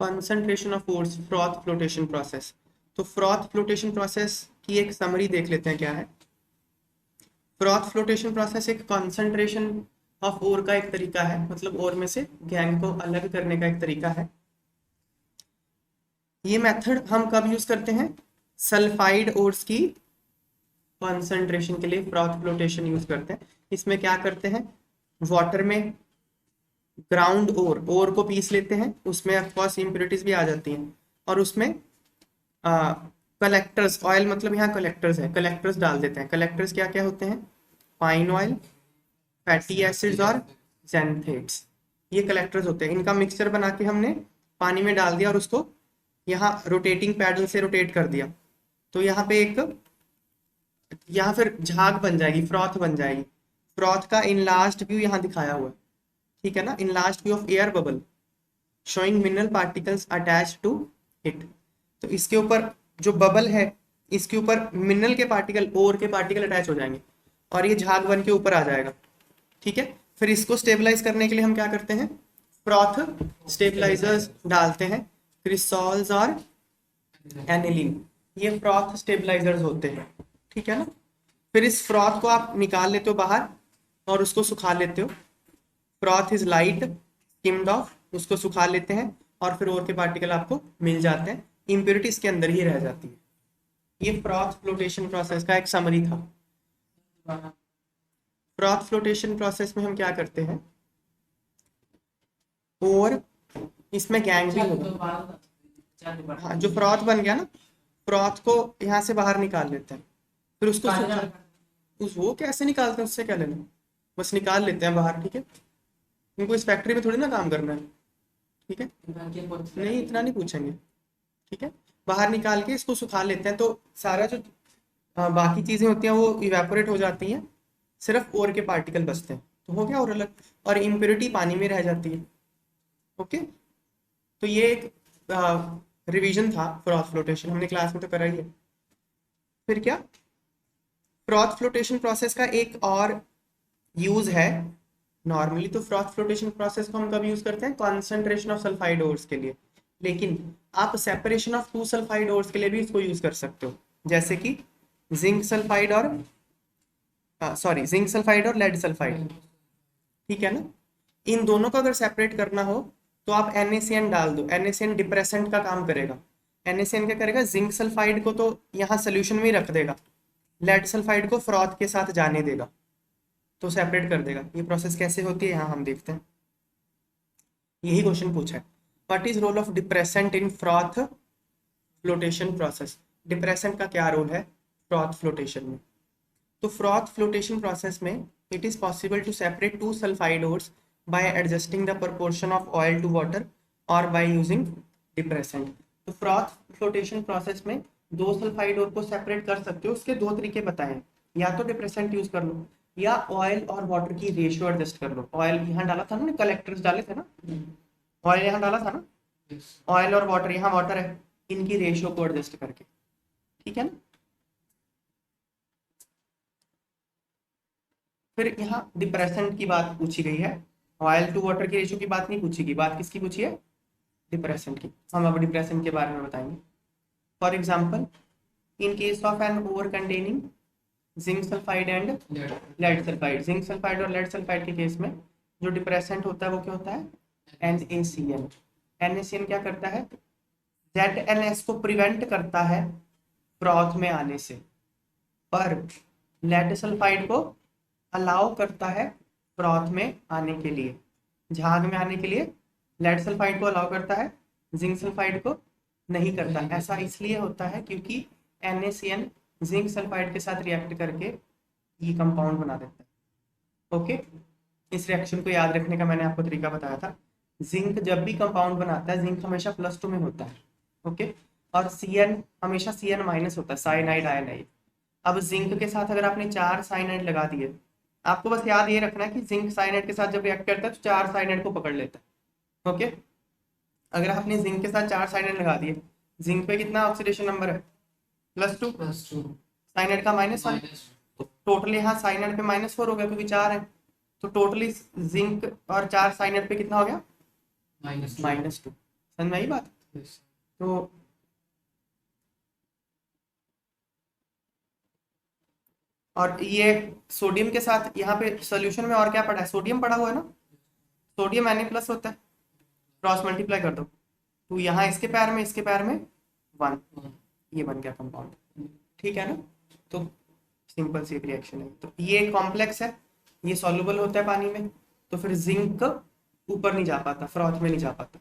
Concentration of ores, froth flotation process. तो froth flotation process की एक समरी देख लेते हैं क्या है। फ्रॉथ फ्लोटेशन प्रोसेस एक कंसंट्रेशन ऑफ ओर का एक तरीका है, मतलब ओर में से गैंग को अलग करने का एक तरीका है। ये मेथड हम कब यूज करते हैं? सल्फाइड ओर्स की कंसंट्रेशन के लिए फ्रॉथ फ्लोटेशन यूज करते हैं। इसमें क्या करते हैं, वाटर में ग्राउंड ओर को पीस लेते हैं, उसमें ऑफकोर्स इम्प्योरिटीज भी आ जाती हैं, और उसमें कलेक्टर्स, ऑयल मतलब यहाँ कलेक्टर्स है, कलेक्टर्स डाल देते हैं। कलेक्टर्स क्या क्या होते हैं? पाइन ऑयल, फैटी एसिड्स और ज़ैंथेट्स, ये कलेक्टर्स होते हैं। इनका मिक्सचर बना के हमने पानी में डाल दिया और उसको यहाँ रोटेटिंग पैडल से रोटेट कर दिया, तो यहाँ पे एक, यहाँ फिर झाग बन जाएगी, फ्रॉथ बन जाएगी। फ्रॉथ का इन लास्ट व्यू यहाँ दिखाया हुआ है, ठीक है ना, in last view of air bubble showing mineral particles attach to it. तो इसके ऊपर जो बबल है, इसके ऊपर मिनरल के पार्टिकल, ओर के पार्टिकल अटैच हो जाएंगे और ये झाग बन के ऊपर आ जाएगा, ठीक है। फिर इसको स्टेबलाइज करने के लिए हम क्या करते हैं? फ्रॉथ स्टेबलाइजर्स डालते हैं, क्रिसॉल्स और एनिलीन, ये फ्रॉथ स्टेबलाइजर्स होते हैं, ठीक है ना। फिर इस फ्रॉथ को आप निकाल लेते हो बाहर और उसको सुखा लेते हो। Froth is light, skimmed of, उसको सुखा लेते हैं और फिर और के पार्टिकल आपको मिल जाते हैं, इम्प्योरिटी इसके अंदर ही रह जाती है। ये फ्रॉथ फ्लोटेशन प्रोसेस का एक समरी था। फ्रॉथ फ्लोटेशन प्रोसेस में हम क्या करते हैं, और इसमें गैंग भी होगा। हाँ, जो फ्रॉथ बन गया ना, फ्रॉथ को यहाँ से बाहर निकाल लेते हैं, फिर उसको उस वो कैसे निकालते हैं, उससे क्या लेना, बस निकाल लेते हैं बाहर, ठीक है। इनको इस फैक्ट्री में थोड़ी ना काम करना है, ठीक है, नहीं इतना नहीं पूछेंगे, ठीक है। बाहर निकाल के इसको सुखा लेते हैं, तो सारा जो बाकी चीजें होती हैं वो इवेपोरेट हो जाती हैं, सिर्फ ओर के पार्टिकल बचते हैं, तो हो गया और अलग, और इम्प्योरिटी पानी में रह जाती है। ओके, तो ये एक रिवीजन था फ्रॉथ फ्लोटेशन, हमने क्लास में तो करा ही है। फिर क्या, फ्रॉथ फ्लोटेशन प्रोसेस का एक और यूज है नॉर्मली, तो फ्रॉथ फ्लोटेशन प्रोसेस को हम कब यूज करते हैं? कॉन्सेंट्रेशन ऑफ सल्फाइड ओर्स के लिए, लेकिन आप separation of two sulphide ores के लिए भी इसको यूज कर सकते हो, जैसे कि जिंक सल्फाइड और जिंक सल्फाइड और लेड सल्फाइड, ठीक है ना। इन दोनों को अगर सेपरेट करना हो तो आप NaCN डाल दो, NaCN डिप्रेसेंट का काम करेगा। NaCN क्या करेगा, जिंक सल्फाइड को तो यहाँ सोल्यूशन में ही रख देगा, लेड सल्फाइड को फ्रॉथ के साथ जाने देगा, तो सेपरेट कर देगा। ये प्रोसेस कैसे होती है यहाँ हम देखते हैं, यही क्वेश्चन पूछा है। What is role of depressant in froth flotation process? Depressant का क्या रोल है फ्रॉथ फ्लोटेशन में? तो फ्रॉथ फ्लोटेशन प्रोसेस में it is possible to separate two sulphide ores by adjusting the proportion of oil to water और by using depressant. तो froth flotation process में दो सल्फाइड ओर को सेपरेट कर सकते हो, उसके दो तरीके बताए, या तो डिप्रेसेंट यूज कर लो या ऑयल और वाटर की रेशियो एडजस्ट कर लो। ऑयल यहाँ डाला था ना, कलेक्टर्स डाले थे ना, ऑयल यहाँ डाला था ना, ऑयल और वाटर, यहाँ वाटर है, इनकी रेशियो को एडजस्ट करके, ठीक है ना। फिर यहाँ डिप्रेसेंट की बात पूछी गई है, ऑयल टू वाटर की रेशियो की बात नहीं पूछी गई, बात किसकी पूछी है? डिप्रेसेंट की। हम अब डिप्रेसेंट के बारे में बताएंगे। For example, in case of an ore containing zinc sulphide and lead sulphide, zinc sulphide और लेड सल्फाइड के केस में जो डिप्रेसेंट होता है वो क्या होता है? NaCN। NaCN क्या करता है? ZNS को प्रिवेंट करता है फ्रॉथ में आने से, पर लेड सल्फाइड को अलाउ करता है फ्रॉथ में आने के लिए, झाग में आने के लिए लेड सल्फाइड को अलाउ करता है, जिंक सल्फाइड को नहीं करता। ऐसा इसलिए होता है क्योंकि NaCN जिंक सल्फाइड के साथ रिएक्ट करके ये कंपाउंड बना देता है। ओके, इस रिएक्शन को याद रखने का मैंने आपको तरीका बताया था। जिंक जब भी कंपाउंड बनाता है, जिंक हमेशा +2 में होता है, ओके, और CN हमेशा CN- होता है, साइनाइड आयनाइड। अब जिंक के साथ अगर आपने 4 साइनाइड लगा दिए, आपको बस याद ये रखना है कि जिंक साइनाइड के साथ जब रिएक्ट करता है तो 4 साइनाइड को पकड़ लेता है। ओके, अगर आपने जिंक के साथ 4 साइनाइड लगा दिए, जिंक पे कितना ऑक्सीडेशन नंबर है? +2, साइनाइड का -1, तो टोटली यहाँ साइनाइड पे -4 हो गया क्योंकि 4 है, तो टोटली जिंक और 4 साइनाइड पे कितना हो गया? -2। समझ में आई बात? तो और ये सोडियम के साथ यहाँ पे सोल्यूशन में और क्या पड़ा है, सोडियम पड़ा हुआ है ना, सोडियम Na+ होता है, क्रॉस मल्टीप्लाई कर दो तो यहाँ इसके पैर में 1, ये बन गया कंपाउंड, ठीक है ना। तो सिंपल सी रिएक्शन है। तो ये कॉम्प्लेक्स है, ये सॉल्युबल होता है पानी में, तो फिर जिंक ऊपर नहीं जा पाता, फ्रॉथ में नहीं जा पाता।